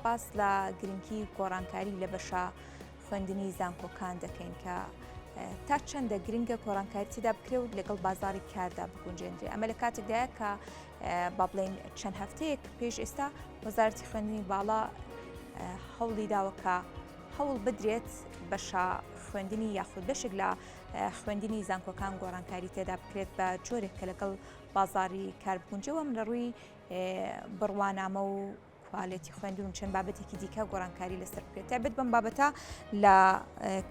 باس لە گرنگی گۆڕانکاری لە بەشە خوێندنی زانکۆکان دەکەین کە تا چەندە گرنگە گۆڕانکاری تێدا بکرێت لەگەڵ بازاری کاردا بگونجێنرێ. ئەمە لە کاتێکدایە کە با بڵێن چەند هەفتەیەک پێش ئێستا وەزارەتی خوێندنی باڵا هەوڵی داوەکە هەوڵ بدرێت بەشە خوێندنی یاخود بەشێک لە خوێندنی زانکۆکان گۆڕانکاری تێدا بکرێت بە جۆرێک کە لەگەڵ بازاری کار بگونجەوە لە ڕووی بڕوانامە و کوالێتی خوێندن و چەند بابەتێکی دیکە گۆڕانکاری لەسەر بکرێت. تایبەت بەم بابەتە لە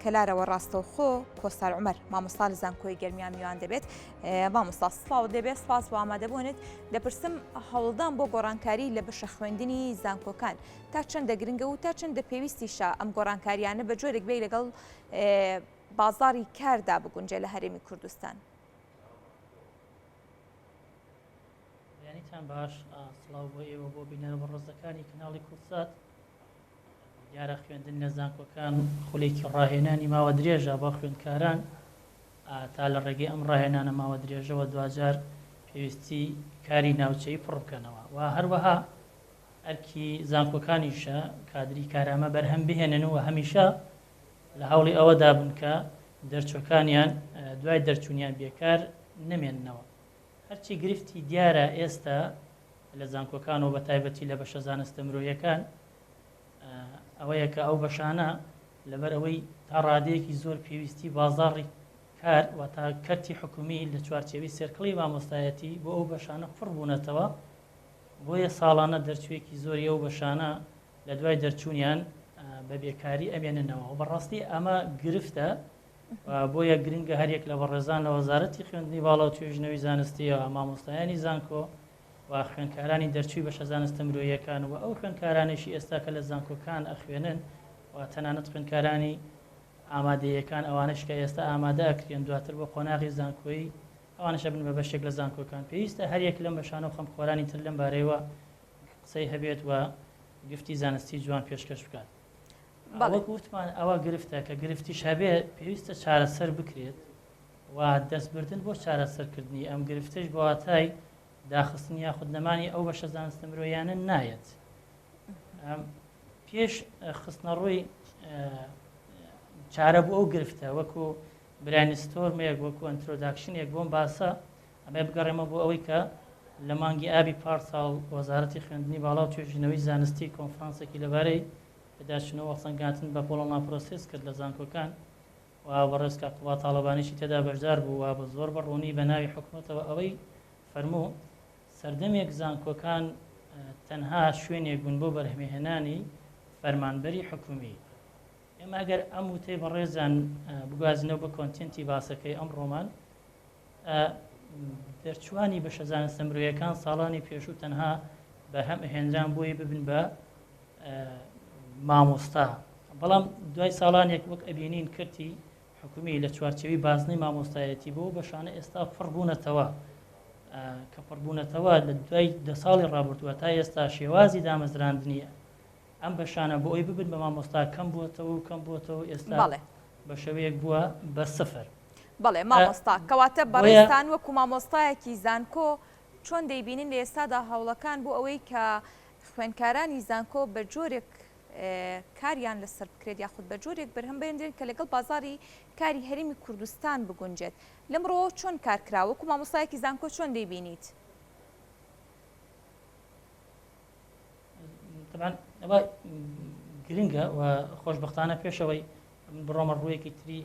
کەلارەوە ڕاستەوخۆ کۆستار عومەر مامۆستا لە زانکۆی گەرمیان میوان دەبێت. مامۆستا سڵاو دەبێت، سپاس بۆ ئامادەبوونت. دەپرسم هەوڵدان بۆ گۆڕانکاری لە بەشە خوێندنی زانکۆکان تا چەندە گرنگە و تا چەندە پێویستیشە ئەم گۆڕانکاریانە بە جۆرێک بێ لەگەڵ بازاری کاردا بگونجێ لە هەرێمی کوردستان. یانیتان باش، سڵاو بۆ ئێوە بۆ بینەرە بە ڕۆزەکانی کەناڵی کورسات. دیارە خوێندن لە زانکۆکان خولێکی ڕاهێنانی ماوە درێژە بۆ خوێندکاران تا لە ڕێگەی ئەم ڕاهێنانە ماوە درێژەوە دوجار پێویستی کاری ناوچەی پڕ بکەنەوە و هەروەها ئەرکی زانکۆکانیشە کادری کارامە بەرهەم بهێننەوە هەمیشە لە هەوڵی ئەوەدا بن کە دەرچۆکانیان دوای دەرچوونیان بێکار نەمێننەوە. هەرچی گرفتی دیارە ئێستا لە زانکۆکان و بە تایبەتی لە بەشە زانستە مرۆیەکان ئەوەیە کە ئەو بەشانە لەبەر ئەوەی تا ڕادەیەکی زۆر پێویستی بازاڕی کار و تا کەرتی حکومی لە چوارچێوی سێرکڵی مامۆستایەتی بۆ ئەو بەشانە پڕ بوونەتەوە، بۆیە ساڵانە دەرچوێکی زۆری ئەو بەشانە لە دوای دەرچوونیان بە بێکاری ئەمێننەوە. بەڕاستی ئەمە گرفتە بۆیە گرنگە هەرێک لە بەڕێزان لە وەزارەتی خوێندنی باڵا و توێژنەوەی زانستیەوە مامۆستایانی زانکۆ و خوێندکارانی دەرچووی بەشە زانستە مرۆیەکان و ئەو خوێندکارانێکی ئێستا کە لە زانکۆکان ئەخوێنن و تەنانەت خوێندکارانی ئامادەیەکان ئەوانش کە ئێستا ئامادە ئەکرێن دواتر بۆ قۆناغی زانکۆیی ئەوانەشە بن بە بەشێک لە زانکۆکان. پێویستە هەرێک لەم بەشانە و خەمخۆرانی تر لەم بارەیەوە قسەی هەبێت و گفتی زانستی جوان پێشکەش بکات. وەک گوتمان ئەوە گرفتە کە گرفتیش هەبێت پێویستە چارەسەر بکرێت و دەستبردن بۆ چارەسەرکردنی ئەم گرفتش بۆ واتای داخستنی یاخود نەمانی ئەو بەشە زانستە مرۆیانە نایەت. پێش خستنە ڕووی چارە بۆ ئەو گرفتە وەکو برانستۆرمێک وەکو ئەنترۆداکشنێک بۆم باسە ئەمە بگەڕێمە بۆ ئەوەی کە لە مانگی ئابی پارساڵ وەزارەتی خوێندنی باڵا و توێژینەوەی زانستی کۆنفرانسێکی لەبارەی پێداچنەوە سەنگاتن بە پۆڵۆنا پرۆسس کرد لە زانکۆکان و بەڕێزکە قوڵا تاڵەبانیشی تێدا بەشدار بوو و بە زۆر بەڕوونی بە ناوی حکوومەتەوە ئەوەی فەرموو سەردەمێک زانکۆکان تەنها شوێنێک بوون بۆ بەرهەمهێنانی فەرمانبەری حکومی. ئێمە ئەگەر ئەم وتەی بەڕێزان بگوازنەوە بە کۆنتێنتی باسەکەی ئەم ڕۆمان دەرچوانی بەشە زانستە مرۆیەکان ساڵانی پێشوو تەنها بەرهەمهێنران بۆی ببن بە مامۆستا، بەڵام دوای ساڵانێک وەک ئەبینین کردی حکومی لە چوارچێوی بازنەی مامۆستایەتی بۆ بەشانە ئێستا پڕبوونەتەوە کە پڕبوونەتەوە لە دوای دە ساڵی ڕابردووە تا ئێستا شێوازی دامەزراندنیە ئەم بەشانە بۆ ئەوی ببن بە مامۆستا کەم بووەتەوە و کەم بووەتەوە ئێستا بە شێوەیەک بووە بە سفر. بەڵێ مامۆستا کەواتە بەڕێستان وەکو مامۆستایەکی زانکۆ چۆن دەیبینین لە ئێستادا هەوڵەکان بۆ ئەوەی کە خوێندکارانی زانکۆ بە جۆرێک کاریان لەسەر بکرێت یاخود بە جۆرێک بەرهەم بێنرێن کە لەگەڵ بازاری کاری هەرێمی کوردستان بگونجێت لەمڕۆ چۆن کارکراوە وەکو مامۆستایەکی زانکۆ چۆن دەیبینیت؟ طبعا ئەوە گرنگە و خۆشبەختانە پێشەوەی بڕۆمە ڕوویەکی تری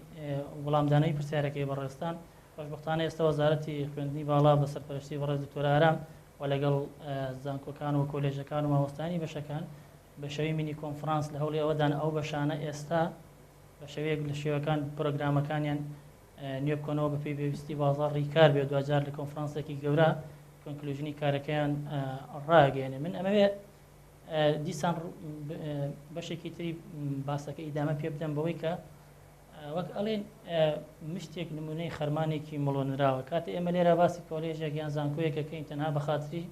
وەڵامدانەی پرسیارەکەی بەڕێستان خۆشبەختانە ئێستا وەزارەتی خوێندنی باڵا بە سەرپەرشتی بەڕێز دکتۆر ئارام و لەگەڵ زانکۆکان و کۆلێژەکان و مامۆستانی بەشەکان بە شێوەی مینی کۆنفرانس لە هەوڵی ئەوەدان ئەو بەشانە ئێستا بە شێوەیەک لە شێوەکان پرۆگرامەکانیان نوێ بکەنەوە بە پێویستی بازاڕی کار بێت دوجار لە کۆنفرانسێکی گەورە کۆنکلوژنی کارەکەیان ڕاگەێنێ. من ئەمەوێ دیسان بەشێکی تری باسەکە ئیدامە پێ بدەم بەوەی کە وەک ئەڵێن مشتێک نمونەی خەرمانێکی مڵۆنراوە کاتە ئێمە لێرە باسی کۆلێژێک یان زانکۆیەکەکەین تەنها بە خاتری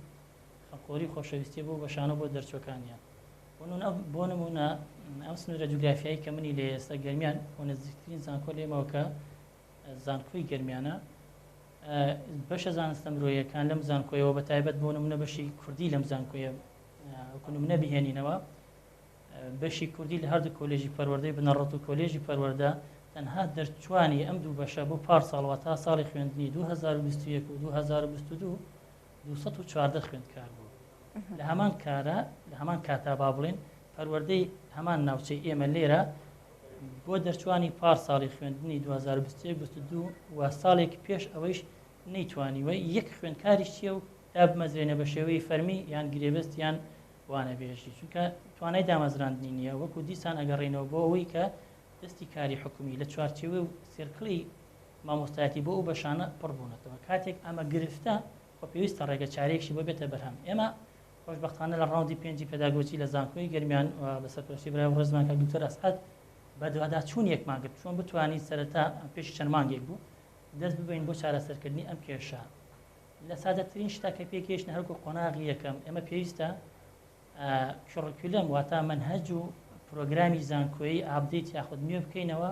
خەڵکۆری خۆشەویستی بوو بەشانە بۆ دەرچۆکانیان. بۆ نمونە ئەم سنوورە جوگرافیایی کە منی لێ ئێستا گەرمیان بۆ نزیکترین زانکۆ لێمەوە کە زانکۆی گەرمیانە بەشە زانستە مرۆیەکان لەم زانکۆیەوە بە تایبەت بۆ نمونە بەشی کوردی لەم زانکۆیە وەکو نمونە بهێنینەوە بەشی کوردی لە هەردوو کۆلێژی پەروەردەی بنەڕەت و کۆلێژی پەروەردە تەنها دەرچوانی ئەم دوو بەشە بۆ پار ساڵەوە تا ساڵی خوێندنی 2021 و 2022 214 خوێندکار بوو. لە هەمان کارە لە هەمان کاتا با بڵێن پەروەردەی هەمان ناوچەی ئێمە لێرە بۆ دەرچوانی پار ساڵی خوێندنی 2022 و ساڵێک پێش ئەوەیش نەیتوانیوە یەک خوێندکاریش چیە و تا بمەزرێنە بە شێوەی فەرمی یان گرێبەست یان وانە بێژی چونکە توانای دامەزراندنی نییە وەکو دیسان ئەگەڕێنەوە بۆ ئەوەی کە دەستی کاری حکومی لە چوارچێوە و سێرکڵی مامۆستایەتی بۆ ئەو بەشانە پڕ بوونەتەوە کاتێک ئەمە گرفتە خۆ پێویستە ڕێگە چارێکشی بۆ بێتە بەرهەم ئێمە خۆشبەختانە لە ڕاوندی پێنجی پێداگۆچی لە زانکۆی گەرمیان بەسەر پێشی برای ڕێزمان کە دوکتۆر ئەسعەد بە دووادا چوون یەکمان کرد چۆن بتوانین سەرەتا پێشی چەند مانگێک بوو دەست ببین بۆ چارەسەرکردنی ئەم کێشە لە سادەترین شتا کە پێکێشنە هەرکو قۆناغی یەکەم ئێمە پێویستە کورکولەم واتە منهەج و پرۆگرامی زانکۆیی ئابدەیت یاخود نوێ بکەینەوە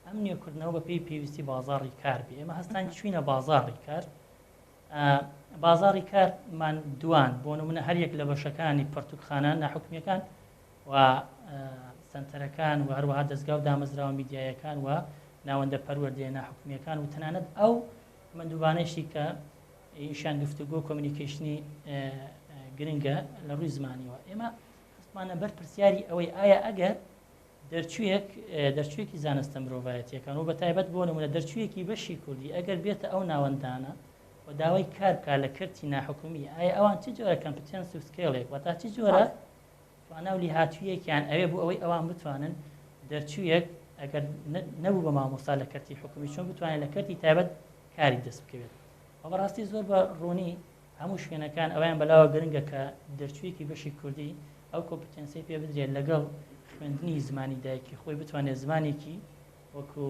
ئەم نوێکردنەوە بە پێی پێویستی بازاڕی کار بێ ئێمە هەستان چوینە بازاڕی کار بازاڕی کارمان دوان بۆ نمونە هەر یەک لە بەشەکانی پەرتوکخانە ناحکومیەکان و سنتەرەکان و هەروەها دەستگا و دامەزراوە میدیایەکان و ناوەندە پەروەردەیە ناحکومیەکان و تەنانەت ئەو مندوبانەشی کە ئیشان گفتوگۆ کۆمیونیکیشنی گرنگە لە ڕووی زمانیەوە ئێمە هەستمانە بەر پرسیاری ئەوەی ئایا ئەگەر دەرچوویەکی زانستە مرۆڤایەتیەکان و بە تایبەت بۆ نمونە دەرچوویەکی بەشی کوردی ئەگەر بێتە ئەو ناوەندانە و داوای کار بکات لە کردی ناحکومی ئایا ئەوان چ جۆرە کەمپیتەنس و سکێڵێک وەتا چ جۆرە تواناولی هاتوویەکیان ئەوێ بوو ئەوەی ئەوان بتوانن دەرچوویەک ئەگەر نەبوو بە مامۆستا لە کردی حکومی چۆن بتوانێت لە کردی تایبەت کاری دەست بکەوێت بەڕاستی زۆر بە ڕوونی هەموو شوێنەکان ئەویان بەلاوە گرنگە کە دەرچوویەکی بەشی کوردی ئەو کۆمپیتەنسی پێ بدرێت لەگەڵ خوێندنی زمانی دایکی خۆی بتوانێت زمانێکی وەکو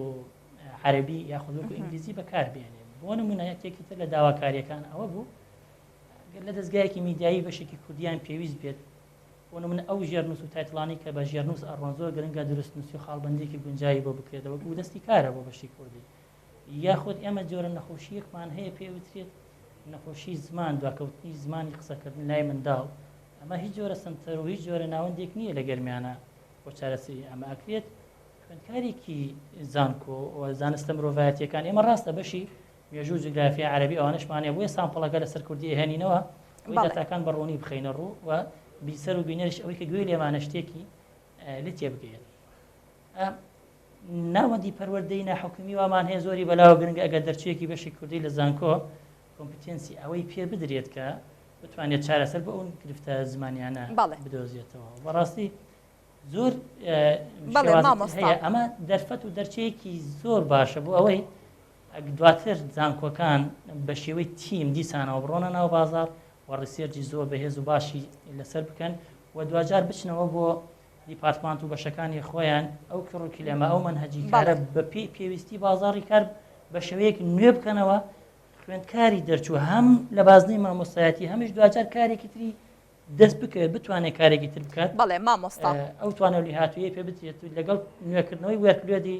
عەرەبی یاخود وەکو ئینگلیزی بەکاربێنێت بۆ نمونە یەکێکی تر لە داواکاریەکان ئەوە بوو لە دەستگایەکی میدیایی بەشێکی کوردیان پێویست بێت بۆ نمونە ئەو ژێرنووس و تایتڵانی کە بە ژێرنووس ئەڕۆن زۆر گرنگە دروستنووسی و خاڵبەندێکی گونجایی بۆ بکرێتەوە بۆ دەستی کارە بۆ بەشی کوردی یاخود ئێمە جۆرە نەخۆشیەکمان هەیە پێوترێت نەخۆشی زمان دواکەوتنی زمانی قسەکردن لای منداڵ ئەمە هیچ جۆرە سنتەر و هیچ جۆرە ناوەندێک نییە لە گەرمیانە بۆ چارەسەری ئەمە ئەکرێت خوێندکارێکی زانکۆ و زانستە مرۆڤایەتیەکان ئێمە ڕاستە بەشی مێژوو جوگرافیا عەرەبی ئەوانشمانەیە بۆیە سامپڵەکە لەسەر کوردی هێنینەوە ئەوەی دەتاکان بەڕوونی بخەینە ڕوو و بیسەر و بینەرش ئەوەی کە گوێ لێمانە شتێکی لێ تێبگەێت ناوەندی پەروەردەی ناحکومی وامان هەیە زۆری بەلاوە گرنگە ئەگەر دەرچوویەکی بەشی کوردی لە زانکۆ کۆمپیتەنسی ئەوەی پێ بدرێت کە بتوانێت چارەسەر بە ئەو گرفتە زمانیانە بدۆزێتەوە بەڕاستی زۆر هەیە ئەمە دەرفەت و دەرچەیەکی زۆر باشە بۆ ئەوەی دواتر زانکۆکان بە شێوەی تیم دیسانەوە بڕۆنە ناو بازار و ڕیسێرجی زۆر بەهێز و باشی لەسەر بکەن و دوجار بچنەوە بۆ دیپارتمانت و بەشەکانی خۆیان ئەو کڕوکیلەمە ئەو منهەجی کارە بە پێویستی بازاڕی کار بە شێوەیەک نوێ بکەنەوە خوێندکاری دەرچوو هەم لە بازنەی مامۆستایەتی هەمیش دوجار کارێکی تری دەست بکەوێت بتوانێت کارێکی تر بکات بەڵێ مامۆستا ئەو توانەوەلی هاتوویە پێ بترێت لەگەڵ نوێکردنەوەی وەرکلێدی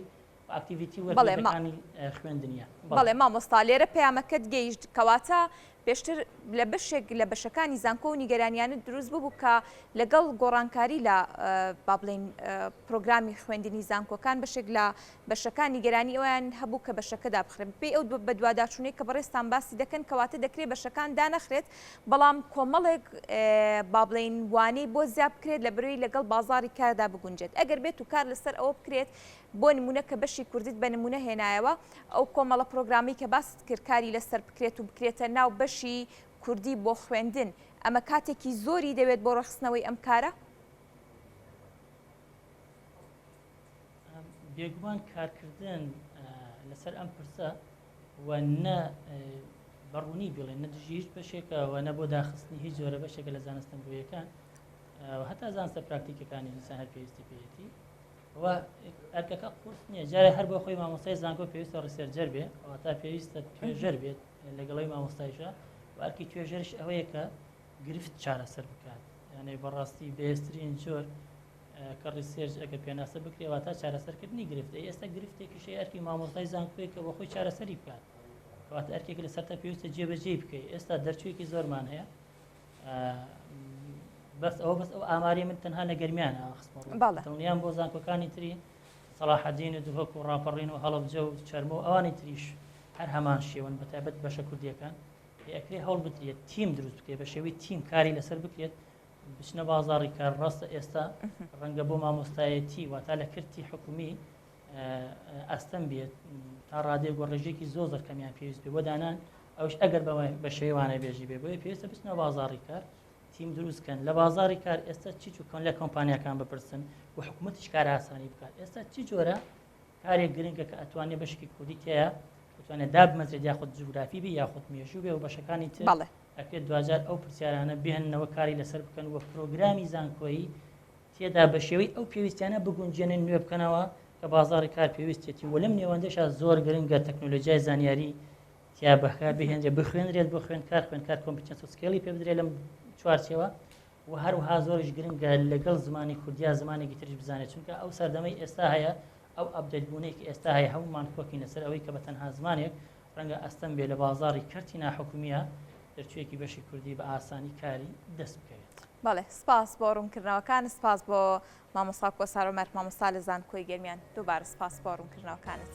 ئاکتیڤیتی وەرکەکانی خوێندنیە بەڵێ مامۆستا لێرە پەیامەکەت گەیشت کەواتە پێشتر لە بەشێک لە بەشەکانی زانکۆ و نیگەرانیانت دروست بوو کە لەگەڵ گۆڕانکاری لە با بڵێن پرۆگرامی خوێندنی زانکۆکان بەشێک لە بەشەکان نیگەرانی ئەویان هەبوو کە بەشەکەدا بخرێن پێی ئەو بە دوواداچوونەی کە بەڕێستان باسی دەکەن کەواتە دەکرێت بەشەکان دانەخرێت بەڵام کۆمەڵێک با بڵێن وانەی بۆ زیاد بکرێت لە بەروی لەگەڵ بازاڕی کاردا بگونجێت ئەگەر بێت و کار لەسەر ئەوە بکرێت بۆ نمونە کە بەشی کوردیت بە نمونە هێنایەوە ئەو کۆمەڵە پرۆگرامی کە باست کرد کاری لەسەر بکرێت و بکرێتە ناو بەشی کوردی بۆ خوێندن ئەمە کاتێکی زۆری دەوێت بۆ ڕخستنەوەی ئەم کارە بێگومان کارکردن لەسەر ئەم پرسە و نە بەڕوونی بڵێن نەدژی هیچ بەشێکەوە نە بۆ داخستنی هیچ جۆرە بەشێکە لە زانستە مرۆڤیەکان هەتا زانستە پراکتیکەکانی ئینسان هەر پێویستی پێیەتی و ئەرکەکە قورس نییە جارێ هەر بۆ خۆی مامۆستای زانکۆ پێویستە ڕیسێرجەر بێ ئەوەتا پێویستە توێژەر بێت لەگەڵی مامۆستایشە وارکی توێژەرش ئەوەیە کە گرفت چارەسەر بکات یعنی بەڕاستی بەهێزترین جۆر کە ڕیسێرج ئەگەر پێناسە بکرێەوە تا چارەسەرکردنی گرفتە ئێستا گرفتێکیشی ئەرکی مامۆستای زانکۆیە کە بۆ خۆی چارەسەری بکات کەواتە ئەرکێک لەسەرتا پێویستە جێبەجێ بکەیت ئێستا دەرچوویەکی زۆرمان هەیە بەس ئەو ئاماری من تەنها لە گەرمیانە خستمەڵیان بۆ زانکۆکانی تری سەلاحەدین و دووهۆک و ڕاپەڕین و هەڵەبجە و چەرمە و ئەوانی تریش هەر هەمان شێوەن بەتایبەت بەشە کوردیەکان ئەکرێ هەوڵ بدرێت تیم دروست بکرێت بە شێوەی تیم کاری لەسەر بکرێت بچنە بازاڕی کار ڕاستە ئێستا ڕەنگە بۆ مامۆستایەتی واتە لە کردی حکومی ئەستەم بێت تا ڕادێ گۆڕێژێکی زۆر کەمیان پێویست بێ بۆ دانان ئەوش ئەگەر بە شێوانە بێژی بێ بۆیە پێویستە بچنە بازاڕی کار تیم دروستکەن لە بازاڕی کار ئێستا چی چووکەن لە کۆمپانیەکان بپرسن و حکوومەتیش کار ئاسانی بکات ئێستا چی جۆرە کارێک گرنگە کە ئەتوانێت بەشکی کوردی تەیە بتوانێت دابمەزرێت یاخود جوگرافی بی یاخود مێژوو بێ و بەشەکانی تر ئەکرێت دوجار ئەو پرسیارانە بهێننەوە کاری لەسەر بکەن وە پرۆگرامی زانکۆیی تێدا بە شێوەی ئەو پێویستیانە بگونجێنن نوێ بکەنەوە کە بازاڕی کار پێویستێتی و لەم نێوەندەشە زۆر گرنگە تەکنۆلۆژیای زانیاری تیا بەکار بهێنرێت بخوێنرێت بۆ خوێندکار کۆمپیتەنس و سکێلی پێ بدرێت لەم چوارچێوە و هەروەها زۆرش گرنگە لەگەڵ زمانی کوردیا زمانێکی ترش بزانێت چونکە ئەو سەردەمەی ئێستا هەیە ئەو ئەبدەتبوونەیەکی ئێستا هەیە هەمومان کۆکین لەسەر ئەوەی کە بە تەنها زمانێک ڕەنگە ئەستەم بێ لە بازاڕی کەرتی ناحکومیە دەرچوویەکی بەشی کوردی بە ئاسانی کاری دەست بکەوێت. بەڵێ سپاس بۆ ڕوونکردنەوەکان سپاس بۆ مامۆستا کۆسار و مەرگ مامۆستا لە زانکۆی گەرمیان دووبارە سپاس بۆ ڕوونکردنەوەکانت.